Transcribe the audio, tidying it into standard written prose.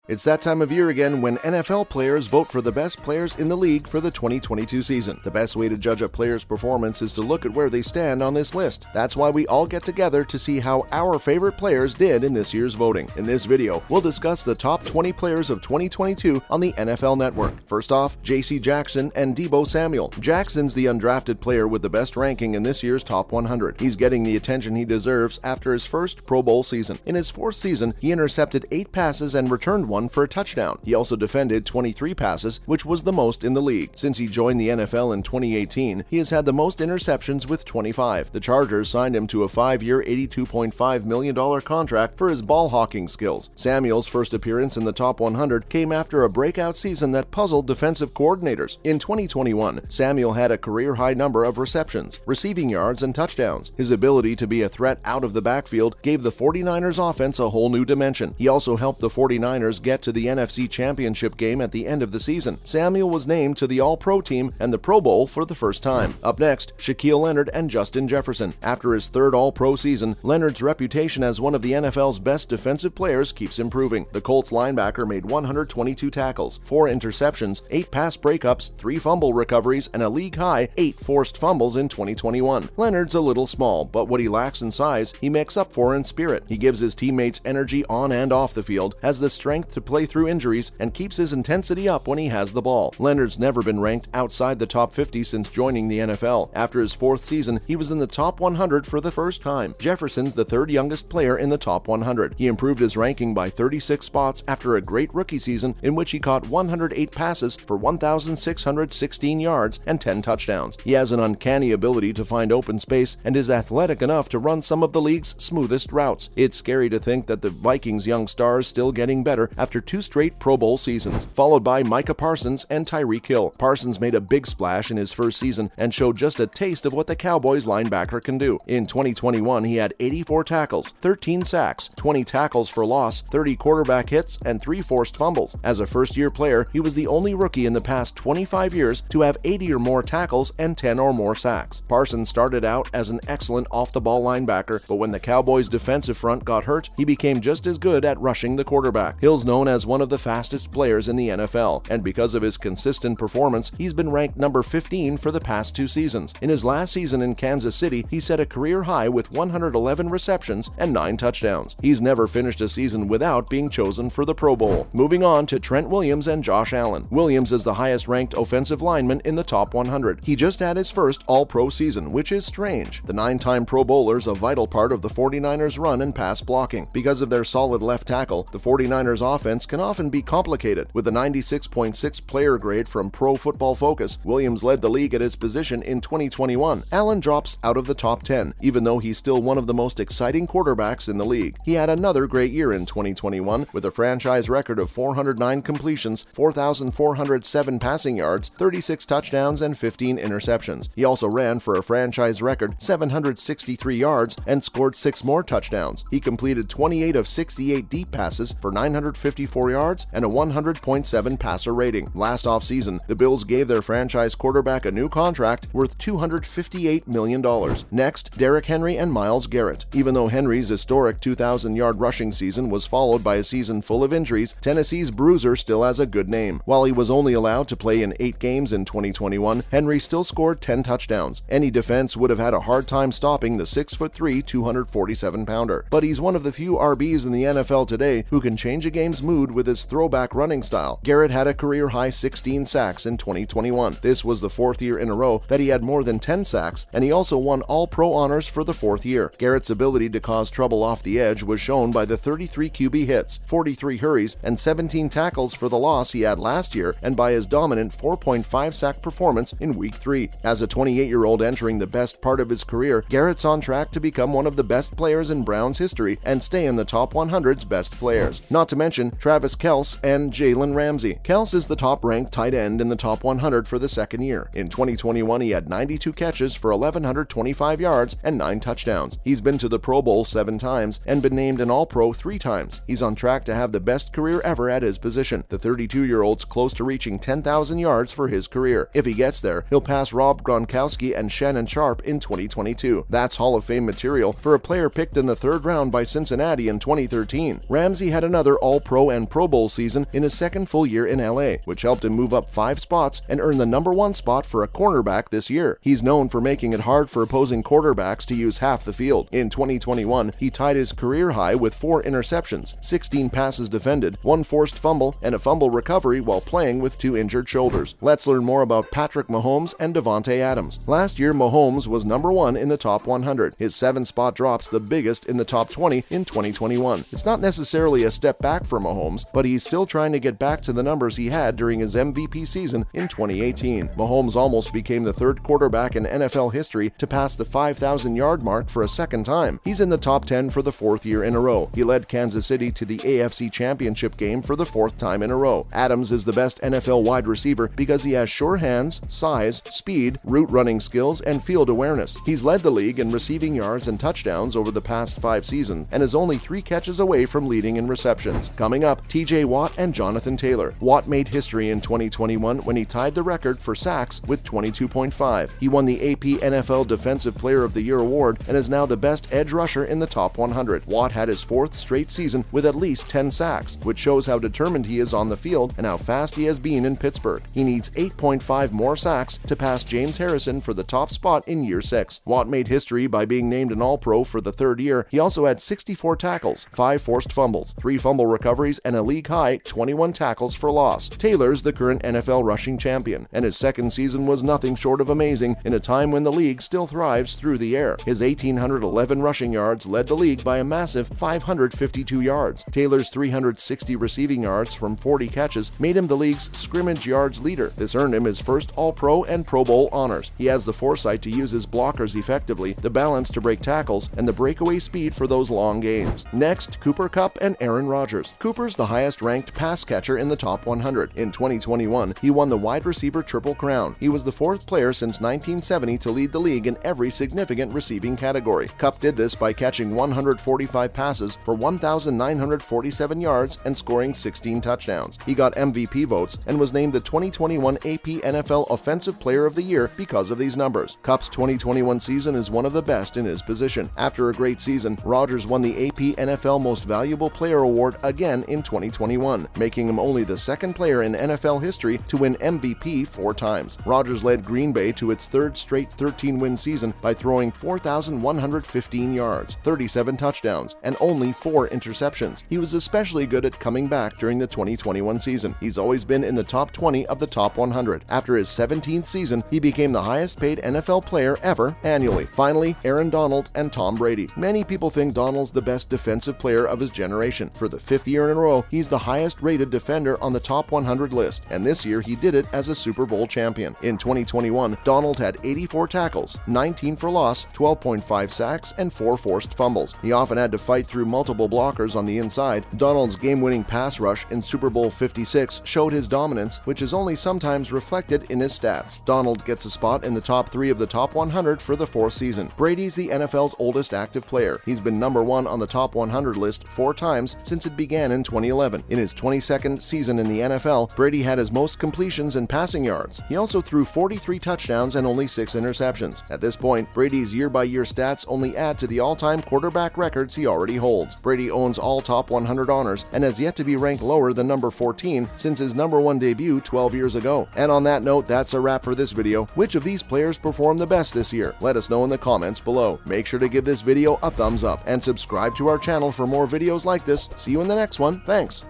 It's that time of year again when NFL players vote for the best players in the league for the 2022 season. The best way to judge a player's performance is to look at where they stand on this list. That's why we all get together to see how our favorite players did in this year's voting. In this video, we'll discuss the top 20 players of 2022 on the NFL Network. First off, J.C. Jackson and Deebo Samuel. Jackson's the undrafted player with the best ranking in this year's top 100. He's getting the attention he deserves after his first Pro Bowl season. In his fourth season, he intercepted 8 passes and returned one for a touchdown. He also defended 23 passes, which was the most in the league. Since he joined the NFL in 2018, he has had the most interceptions with 25. The Chargers signed him to a 5-year, $82.5 million contract for his ball hawking skills. Samuel's first appearance in the top 100 came after a breakout season that puzzled defensive coordinators. In 2021, Samuel had a career-high number of receptions, receiving yards, and touchdowns. His ability to be a threat out of the backfield gave the 49ers offense a whole new dimension. He also helped the 49ers get to the NFC Championship game at the end of the season. Samuel was named to the All-Pro team and the Pro Bowl for the first time. Up next, Shaquille Leonard and Justin Jefferson. After his third All-Pro season, Leonard's reputation as one of the NFL's best defensive players keeps improving. The Colts linebacker made 122 tackles, 4 interceptions, 8 pass breakups, 3 fumble recoveries, and a league-high 8 forced fumbles in 2021. Leonard's a little small, but what he lacks in size, he makes up for in spirit. He gives his teammates energy on and off the field, has the strength to play through injuries, and keeps his intensity up when he has the ball. Leonard's never been ranked outside the top 50 since joining the NFL. After his fourth season, he was in the top 100 for the first time. Jefferson's the third youngest player in the top 100. He improved his ranking by 36 spots after a great rookie season in which he caught 108 passes for 1,616 yards and 10 touchdowns. He has an uncanny ability to find open space and is athletic enough to run some of the league's smoothest routes. It's scary to think that the Vikings' young stars still getting better after 2 straight Pro Bowl seasons, followed by Micah Parsons and Tyreek Hill. Parsons made a big splash in his first season and showed just a taste of what the Cowboys linebacker can do. In 2021, he had 84 tackles, 13 sacks, 20 tackles for loss, 30 quarterback hits, and 3 forced fumbles. As a first-year player, he was the only rookie in the past 25 years to have 80 or more tackles and 10 or more sacks. Parsons started out as an excellent off-the-ball linebacker, but when the Cowboys' defensive front got hurt, he became just as good at rushing the quarterback. Hill's known as one of the fastest players in the NFL, and because of his consistent performance, he's been ranked number 15 for the past 2 seasons. In his last season in Kansas City, he set a career high with 111 receptions and 9 touchdowns. He's never finished a season without being chosen for the Pro Bowl. Moving on to Trent Williams and Josh Allen. Williams is the highest-ranked offensive lineman in the top 100. He just had his first All-Pro season, which is strange. The 9-time Pro Bowler's a vital part of the 49ers' run and pass blocking. Because of their solid left tackle, the 49ers' offense can often be complicated. With a 96.6 player grade from Pro Football Focus, Williams led the league at his position in 2021. Allen drops out of the top 10, even though he's still one of the most exciting quarterbacks in the league. He had another great year in 2021 with a franchise record of 409 completions, 4,407 passing yards, 36 touchdowns, and 15 interceptions. He also ran for a franchise record 763 yards and scored 6 more touchdowns. He completed 28 of 68 deep passes for 954 yards and a 100.7 passer rating. Last offseason, the Bills gave their franchise quarterback a new contract worth $258 million. Next, Derrick Henry and Myles Garrett. Even though Henry's historic 2,000-yard rushing season was followed by a season full of injuries, Tennessee's bruiser still has a good name. While he was only allowed to play in 8 games in 2021, Henry still scored 10 touchdowns. Any defense would have had a hard time stopping the 6'3", 247-pounder. But he's one of the few RBs in the NFL today who can change a game's mood with his throwback running style. Garrett had a career-high 16 sacks in 2021. This was the 4th year in a row that he had more than 10 sacks, and he also won All-Pro honors for the 4th year. Garrett's ability to cause trouble off the edge was shown by the 33 QB hits, 43 hurries, and 17 tackles for the loss he had last year, and by his dominant 4.5 sack performance in Week 3. As a 28-year-old entering the best part of his career, Garrett's on track to become one of the best players in Browns history and stay in the top 100's best players. Not to mention Travis Kelce and Jalen Ramsey. Kelce is the top-ranked tight end in the top 100 for the 2nd year. In 2021, he had 92 catches for 1,125 yards and 9 touchdowns. He's been to the Pro Bowl 7 times and been named an All-Pro 3 times. He's on track to have the best career ever at his position. The 32-year-old's close to reaching 10,000 yards for his career. If he gets there, he'll pass Rob Gronkowski and Shannon Sharpe in 2022. That's Hall of Fame material for a player picked in the 3rd round by Cincinnati in 2013. Ramsey had another All-Pro All-Pro and Pro Bowl season in his second full year in LA, which helped him move up 5 spots and earn the #1 spot for a cornerback this year. He's known for making it hard for opposing quarterbacks to use half the field. In 2021, he tied his career high with 4 interceptions, 16 passes defended, 1 forced fumble, and a fumble recovery while playing with 2 injured shoulders. Let's learn more about Patrick Mahomes and Davante Adams. Last year, Mahomes was #1 in the top 100. His 7-spot drop's the biggest in the top 20 in 2021. It's not necessarily a step back for Mahomes, but he's still trying to get back to the numbers he had during his MVP season in 2018. Mahomes almost became the 3rd quarterback in NFL history to pass the 5,000-yard mark for a second time. He's in the top 10 for the 4th year in a row. He led Kansas City to the AFC Championship game for the 4th time in a row. Adams is the best NFL wide receiver because he has sure hands, size, speed, route running skills, and field awareness. He's led the league in receiving yards and touchdowns over the past 5 seasons and is only 3 catches away from leading in receptions. Coming up, TJ Watt and Jonathan Taylor. Watt made history in 2021 when he tied the record for sacks with 22.5. He won the AP NFL Defensive Player of the Year award and is now the best edge rusher in the top 100. Watt had his 4th straight season with at least 10 sacks, which shows how determined he is on the field and how fast he has been in Pittsburgh. He needs 8.5 more sacks to pass James Harrison for the top spot in year 6. Watt made history by being named an All-Pro for the 3rd year. He also had 64 tackles, 5 forced fumbles, 3 fumble recoveries, and a league-high 21 tackles for loss. Taylor's the current NFL rushing champion, and his 2nd season was nothing short of amazing in a time when the league still thrives through the air. His 1,811 rushing yards led the league by a massive 552 yards. Taylor's 360 receiving yards from 40 catches made him the league's scrimmage yards leader. This earned him his first All-Pro and Pro Bowl honors. He has the foresight to use his blockers effectively, the balance to break tackles, and the breakaway speed for those long gains. Next, Cooper Kupp and Aaron Rodgers. Cooper's the highest-ranked pass catcher in the top 100. In 2021, he won the wide receiver Triple Crown. He was the 4th player since 1970 to lead the league in every significant receiving category. Kupp did this by catching 145 passes for 1,947 yards and scoring 16 touchdowns. He got MVP votes and was named the 2021 AP NFL Offensive Player of the Year because of these numbers. Kupp's 2021 season is one of the best in his position. After a great season, Rodgers won the AP NFL Most Valuable Player award again in 2021, making him only the 2nd player in NFL history to win MVP 4 times. Rodgers led Green Bay to its 3rd straight 13-win season by throwing 4,115 yards, 37 touchdowns, and only 4 interceptions. He was especially good at coming back during the 2021 season. He's always been in the top 20 of the top 100. After his 17th season, he became the highest-paid NFL player ever annually. Finally, Aaron Donald and Tom Brady. Many people think Donald's the best defensive player of his generation. For the 5th year in a row, he's the highest-rated defender on the top 100 list, and this year he did it as a Super Bowl champion. In 2021, Donald had 84 tackles, 19 for loss, 12.5 sacks, and 4 forced fumbles. He often had to fight through multiple blockers on the inside. Donald's game-winning pass rush in Super Bowl 56 showed his dominance, which is only sometimes reflected in his stats. Donald gets a spot in the top 3 of the top 100 for the 4th season. Brady's the NFL's oldest active player. He's been #1 on the top 100 list 4 times since it began in 2011. In his 22nd season in the NFL, Brady had his most completions and passing yards. He also threw 43 touchdowns and only 6 interceptions. At this point, Brady's year-by-year stats only add to the all-time quarterback records he already holds. Brady owns all top 100 honors and has yet to be ranked lower than number 14 since his #1 debut 12 years ago. And on that note, that's a wrap for this video. Which of these players performed the best this year? Let us know in the comments below. Make sure to give this video a thumbs up and subscribe to our channel for more videos like this. See you in the next one. Thanks.